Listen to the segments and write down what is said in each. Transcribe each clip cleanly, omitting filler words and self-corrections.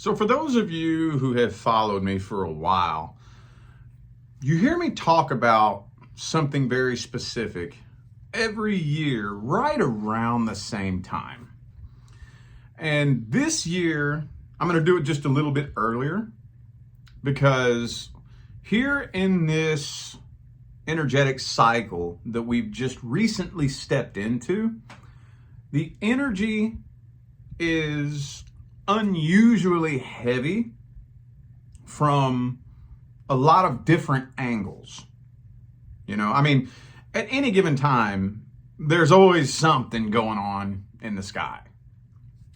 So for those of you who have followed me for a while, you hear me talk about something very specific every year right around the same time. And this year, I'm going to do it just a little bit earlier because here in this energetic cycle that we've just recently stepped into, the energy is unusually heavy from a lot of different angles. At any given time, there's always something going on in the sky.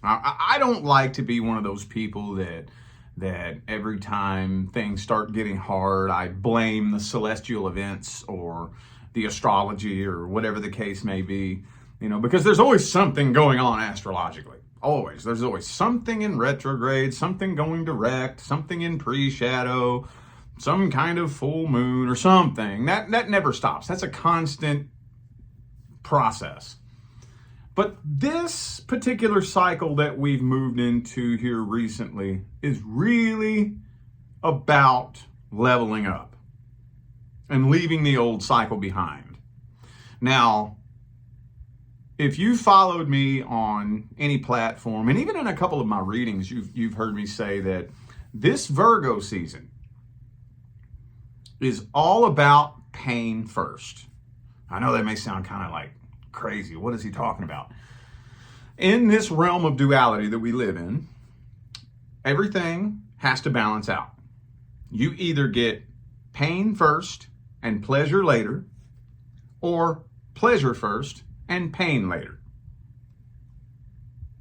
I don't like to be one of those people that every time things start getting hard, I blame the celestial events or the astrology or whatever the case may be, because there's always something going on astrologically. Always. There's always something in retrograde, something going direct, something in pre-shadow, some kind of full moon or something. That never stops. That's a constant process. But this particular cycle that we've moved into here recently is really about leveling up and leaving the old cycle behind. Now, if you followed me on any platform, and even in a couple of my readings, you've heard me say that this Virgo season is all about pain first. I know that may sound kind of like crazy. What is he talking about? In this realm of duality that we live in, everything has to balance out. You either get pain first and pleasure later, or pleasure first and pain later.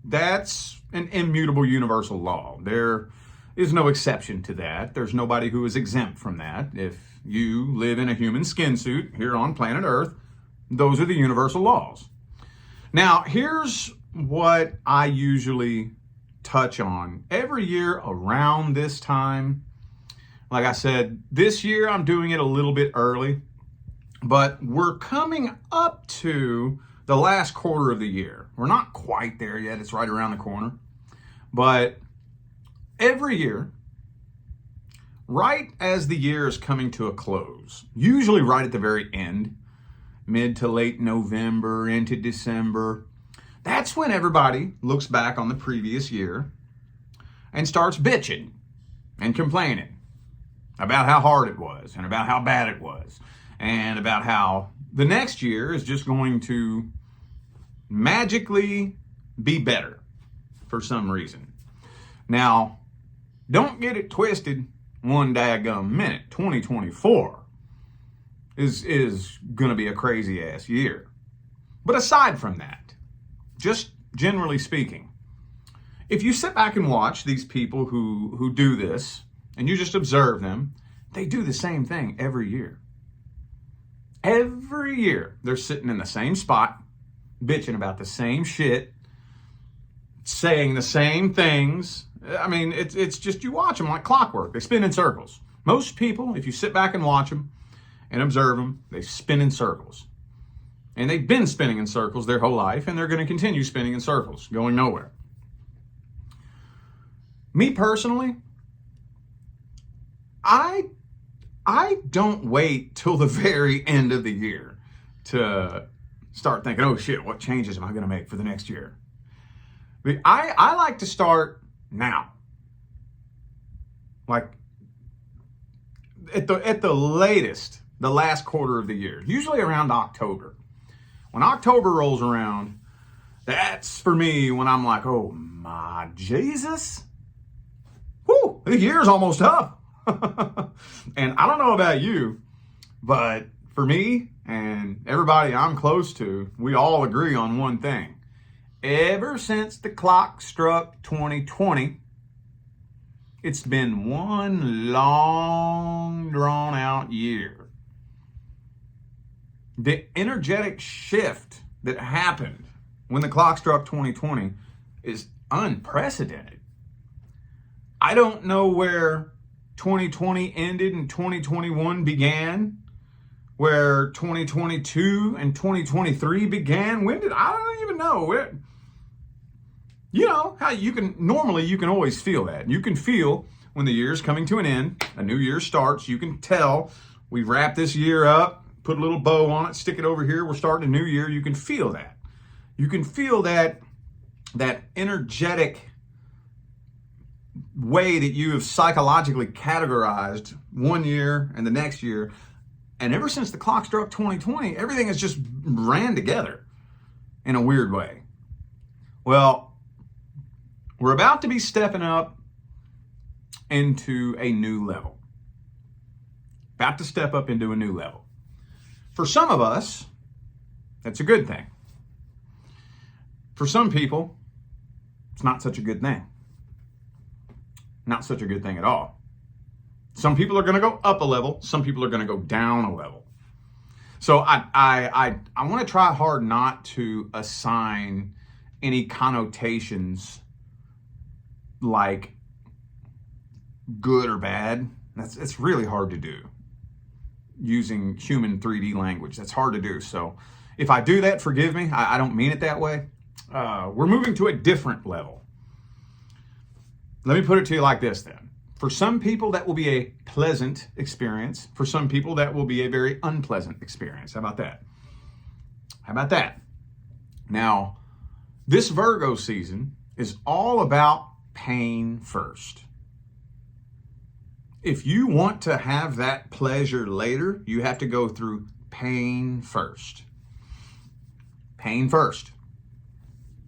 That's an immutable universal law. There is no exception to that. There's nobody who is exempt from that. If you live in a human skin suit here on planet Earth, those are the universal laws. Now, here's what I usually touch on every year around this time. Like I said, this year I'm doing it a little bit early, but we're coming up to the last quarter of the year. We're not quite there yet. It's right around the corner. But every year, right as the year is coming to a close, usually right at the very end, mid to late November into December, that's when everybody looks back on the previous year and starts bitching and complaining about how hard it was and about how bad it was and about how the next year is just going to magically be better for some reason. Now, don't get it twisted one daggum minute. 2024 is going to be a crazy ass year. But aside from that, just generally speaking, if you sit back and watch these people who do this and you just observe them, they do the same thing every year. Every year, they're sitting in the same spot, bitching about the same shit, saying the same things. I mean, it's just, you watch them like clockwork. They spin in circles. Most people, if you sit back and watch them and observe them, they spin in circles. And they've been spinning in circles their whole life, and they're going to continue spinning in circles, going nowhere. Me personally, I don't wait till the very end of the year to start thinking, oh shit, what changes am I going to make for the next year? I like to start now. Like at the latest, the last quarter of the year, usually around October. When October rolls around, that's for me when I'm like, oh my Jesus. Whoo, the year's almost up. And I don't know about you, but for me and everybody I'm close to, we all agree on one thing. Ever since the clock struck 2020, it's been one long, drawn-out year. The energetic shift that happened when the clock struck 2020 is unprecedented. I don't know where 2020 ended and 2021 began, where 2022 and 2023 began. When did, I don't even know. You know how you can always feel that. You can feel when the year's coming to an end, a new year starts. You can tell we've wrapped this year up, put a little bow on it, stick it over here. We're starting a new year. You can feel that. You can feel that energetic way that you have psychologically categorized one year and the next year. And ever since the clock struck 2020, everything has just ran together in a weird way. Well, we're about to be stepping up into a new level. About to step up into a new level. For some of us, that's a good thing. For some people, it's not such a good thing. Not such a good thing at all. Some people are going to go up a level. Some people are going to go down a level. So I want to try hard not to assign any connotations like good or bad. It's really hard to do using human 3D language. That's hard to do. So if I do that, forgive me. I don't mean it that way. We're moving to a different level. Let me put it to you like this then. For some people, that will be a pleasant experience. For some people, that will be a very unpleasant experience. How about that? How about that? Now, this Virgo season is all about pain first. If you want to have that pleasure later, you have to go through pain first. Pain first.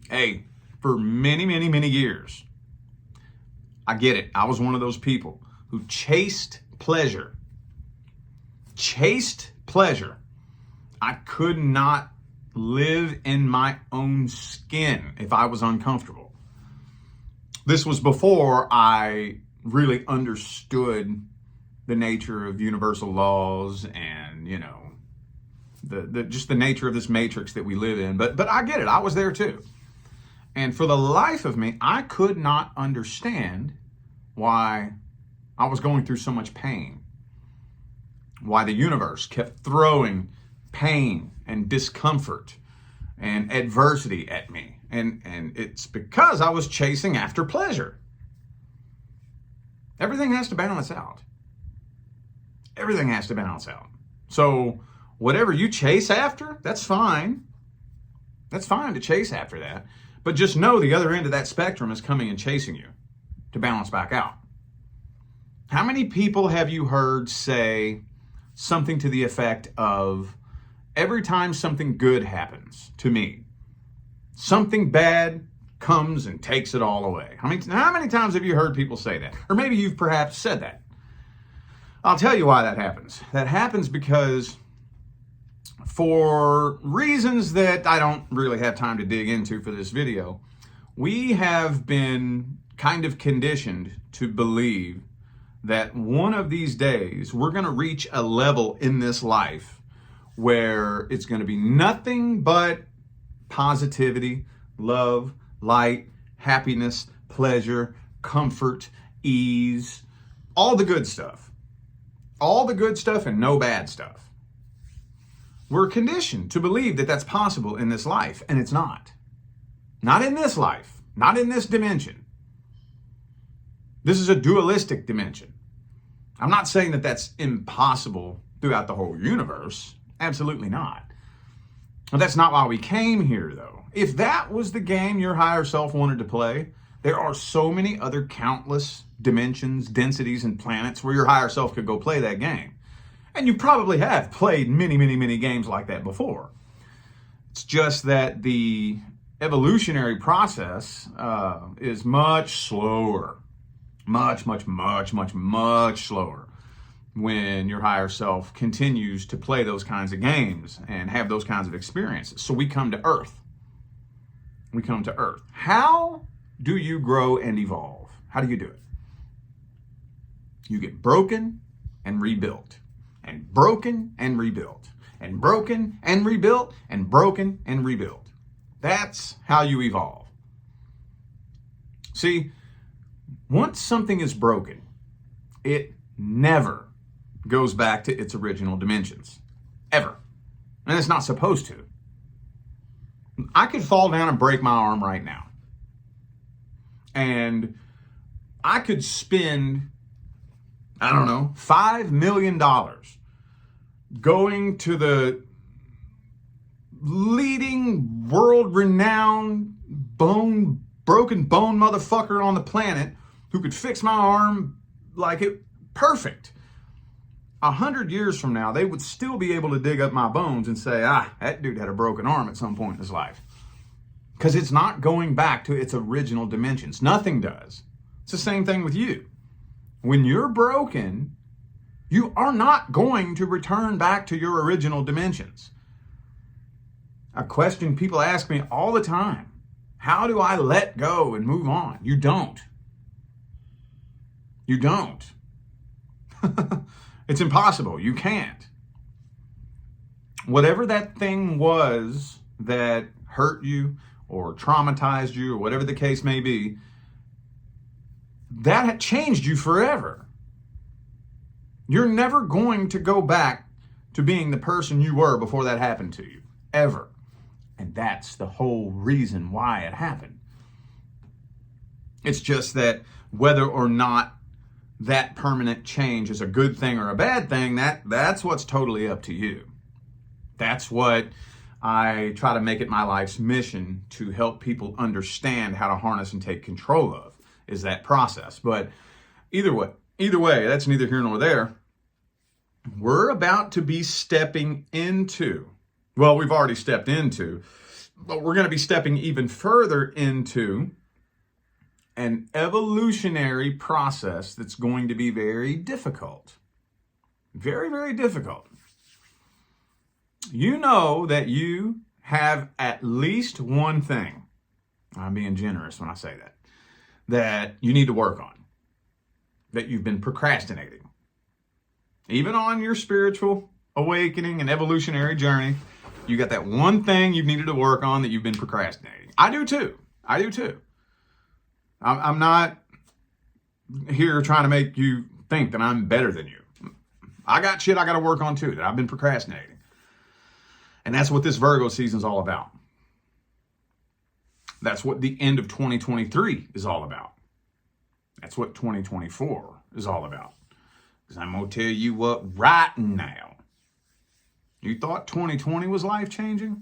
Hey, for many, many, many years, I get it. I was one of those people who chased pleasure. Chased pleasure. I could not live in my own skin if I was uncomfortable. This was before I really understood the nature of universal laws and, you know, just the nature of this matrix that we live in. But I get it. I was there too. And for the life of me, I could not understand why I was going through so much pain. Why the universe kept throwing pain and discomfort and adversity at me. And it's because I was chasing after pleasure. Everything has to balance out. Everything has to balance out. So whatever you chase after, that's fine. That's fine to chase after that. But just know the other end of that spectrum is coming and chasing you to balance back out. How many people have you heard say something to the effect of, every time something good happens to me, something bad comes and takes it all away? How many times have you heard people say that? Or maybe you've perhaps said that. I'll tell you why that happens. That happens because, for reasons that I don't really have time to dig into for this video, we have been kind of conditioned to believe that one of these days we're going to reach a level in this life where it's going to be nothing but positivity, love, light, happiness, pleasure, comfort, ease, all the good stuff. All the good stuff and no bad stuff. We're conditioned to believe that that's possible in this life, and it's not. Not in this life, not in this dimension. This is a dualistic dimension. I'm not saying that that's impossible throughout the whole universe. Absolutely not. But that's not why we came here, though. If that was the game your higher self wanted to play, there are so many other countless dimensions, densities, and planets where your higher self could go play that game. And you probably have played many, many, many games like that before. It's just that the evolutionary process is much slower. Much, much, much, much, much slower when your higher self continues to play those kinds of games and have those kinds of experiences. So we come to Earth. We come to Earth. How do you grow and evolve? How do you do it? You get broken and rebuilt, and broken and rebuilt, and broken and rebuilt, and broken and rebuilt. That's how you evolve. See, once something is broken, it never goes back to its original dimensions. Ever. And it's not supposed to. I could fall down and break my arm right now. And I could spend, I don't know, $5 million going to the leading world-renowned broken bone motherfucker on the planet who could fix my arm like it perfect. 100 years from now, they would still be able to dig up my bones and say, that dude had a broken arm at some point in his life. Because it's not going back to its original dimensions. Nothing does. It's the same thing with you. When you're broken, you are not going to return back to your original dimensions. A question people ask me all the time: how do I let go and move on? You don't. You don't. It's impossible. You can't. Whatever that thing was that hurt you or traumatized you or whatever the case may be, that had changed you forever. You're never going to go back to being the person you were before that happened to you, ever. And that's the whole reason why it happened. It's just that whether or not that permanent change is a good thing or a bad thing, that's what's totally up to you. That's what I try to make it my life's mission, to help people understand how to harness and take control of, is that process. But either way, that's neither here nor there. We're about to be stepping into, well, we've already stepped into, but we're going to be stepping even further into an evolutionary process that's going to be very difficult. Very, very difficult. You know that you have at least one thing, I'm being generous when I say that you need to work on, that you've been procrastinating. Even on your spiritual awakening and evolutionary journey, you got that one thing you've needed to work on that you've been procrastinating. I do too. I'm not here trying to make you think that I'm better than you. I got shit I got to work on too that I've been procrastinating. And that's what this Virgo season is all about. That's what the end of 2023 is all about. That's what 2024 is all about. Because I'm going to tell you what, right now, you thought 2020 was life-changing?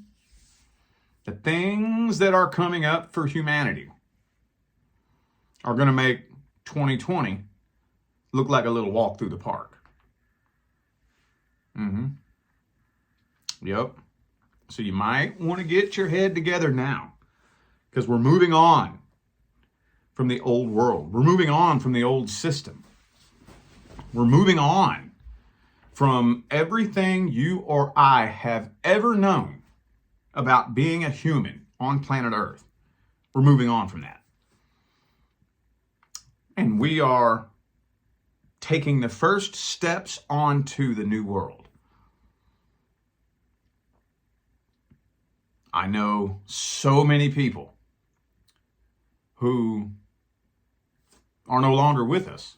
The things that are coming up for humanity are going to make 2020 look like a little walk through the park. Yep. So you might want to get your head together now, because we're moving on from the old world. We're moving on from the old system. We're moving on from everything you or I have ever known about being a human on planet Earth. We're moving on from that. And we are taking the first steps onto the new world. I know so many people who are no longer with us.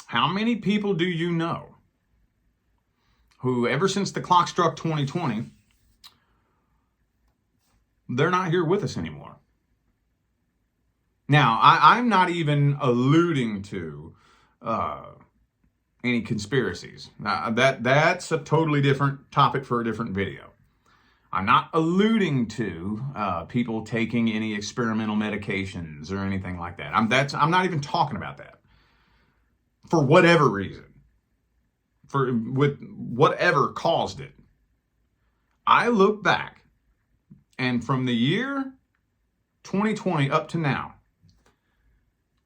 How many people do you know who, ever since the clock struck 2020, they're not here with us anymore? Now, I'm not even alluding to any conspiracies. That's a totally different topic for a different video. I'm not alluding to people taking any experimental medications or anything like that. I'm not even talking about that. For whatever reason, with whatever caused it. I look back, and from the year 2020 up to now,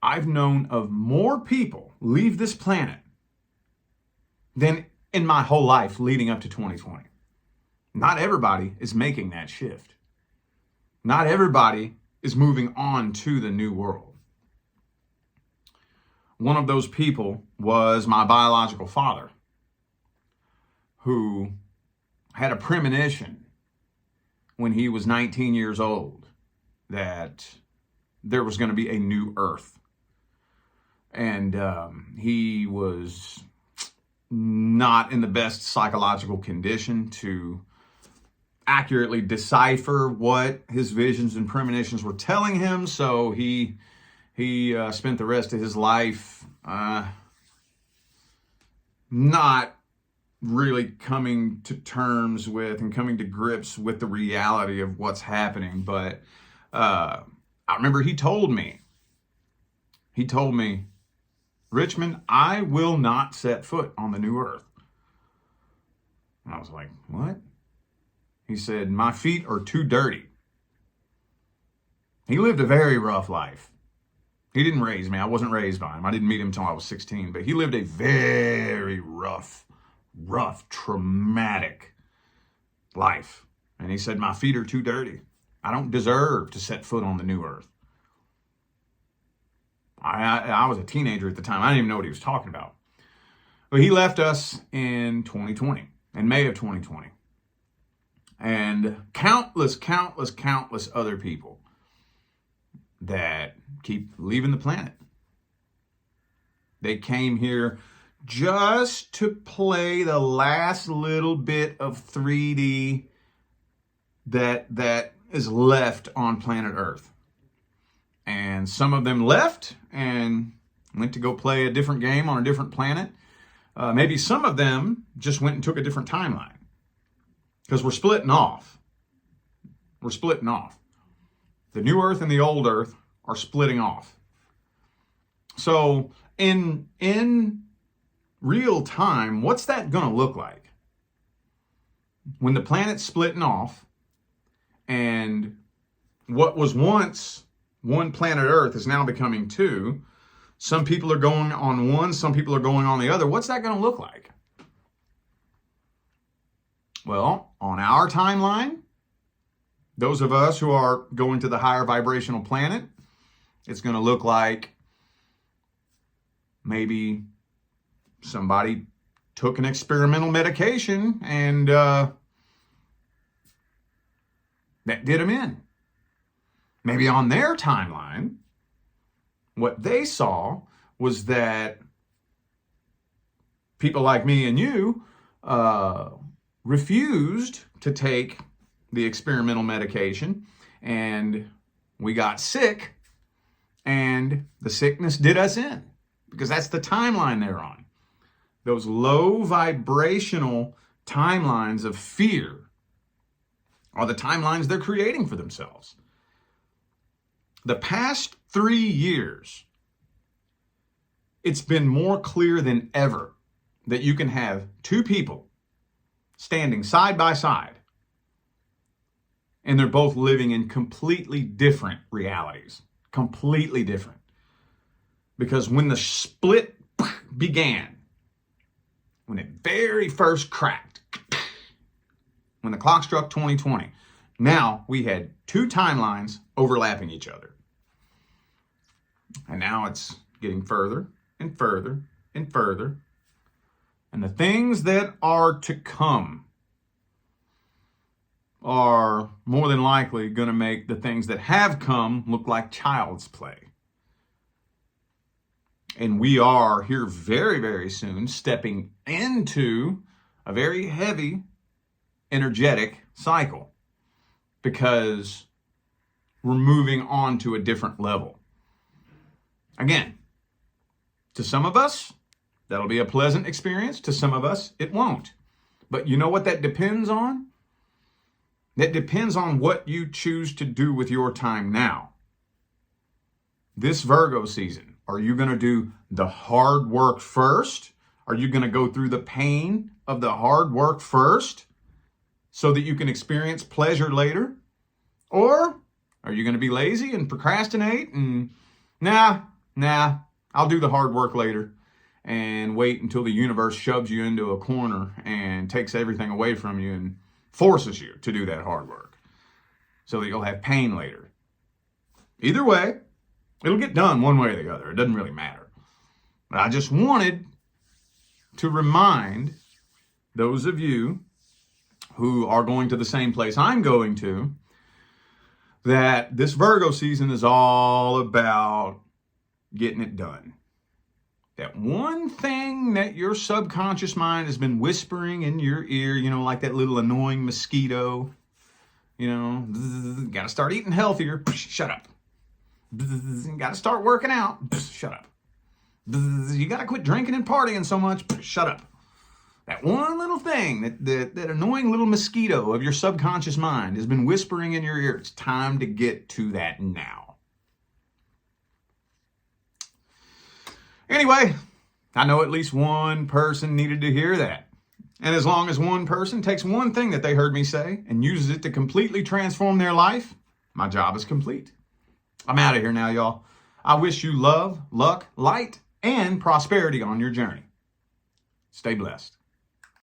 I've known of more people leave this planet than in my whole life leading up to 2020. Not everybody is making that shift. Not everybody is moving on to the new world. One of those people was my biological father, who had a premonition when he was 19 years old that there was going to be a new Earth. And he was not in the best psychological condition to accurately decipher what his visions and premonitions were telling him. So he spent the rest of his life not really coming to terms with and coming to grips with the reality of what's happening. But I remember he told me, Richmond, I will not set foot on the new earth. And I was like, what? He said, my feet are too dirty. He lived a very rough life. He didn't raise me. I wasn't raised by him. I didn't meet him until I was 16, but he lived a very rough, traumatic life. And he said, my feet are too dirty. I don't deserve to set foot on the new earth. I was a teenager at the time. I didn't even know what he was talking about. But he left us in 2020, in May of 2020. And countless other people that keep leaving the planet. They came here just to play the last little bit of 3D that is left on planet Earth. And some of them left and went to go play a different game on a different planet. Maybe some of them just went and took a different timeline. Because we're splitting off. We're splitting off. The new Earth and the old Earth are splitting off. So in real time, what's that going to look like? When the planet's splitting off and what was once one planet Earth is now becoming two. Some people are going on one, some people are going on the other. What's that going to look like? Well, on our timeline, those of us who are going to the higher vibrational planet, it's going to look like maybe somebody took an experimental medication and that did them in. Maybe on their timeline, what they saw was that people like me and you refused to take the experimental medication, and we got sick, and the sickness did us in, because that's the timeline they're on. Those low vibrational timelines of fear are the timelines they're creating for themselves. The past 3 years, it's been more clear than ever that you can have two people standing side by side, and they're both living in completely different realities. Completely different. Because when the split began, when it very first cracked, when the clock struck 2020, now we had two timelines overlapping each other. And now it's getting further and further and further. And the things that are to come are more than likely going to make the things that have come look like child's play. And we are here very, very soon stepping into a very heavy, energetic cycle, because we're moving on to a different level. Again, to some of us, that'll be a pleasant experience. To some of us, it won't. But you know what that depends on? That depends on what you choose to do with your time now. This Virgo season, are you going to do the hard work first? Are you going to go through the pain of the hard work first so that you can experience pleasure later? Or are you going to be lazy and procrastinate and nah, I'll do the hard work later, and wait until the universe shoves you into a corner and takes everything away from you and forces you to do that hard work so that you'll have pain later? Either way, it'll get done one way or the other. It doesn't really matter. But I just wanted to remind those of you who are going to the same place I'm going to that this Virgo season is all about getting it done. That one thing that your subconscious mind has been whispering in your ear, like that little annoying mosquito, You know, got to start eating healthier. Shut up. Got to start working out. Shut up. You got to quit drinking and partying so much. Shut up. That one little thing, that annoying little mosquito of your subconscious mind has been whispering in your ear. It's time to get to that now. Anyway, I know at least one person needed to hear that. And as long as one person takes one thing that they heard me say and uses it to completely transform their life, my job is complete. I'm out of here now, y'all. I wish you love, luck, light, and prosperity on your journey. Stay blessed.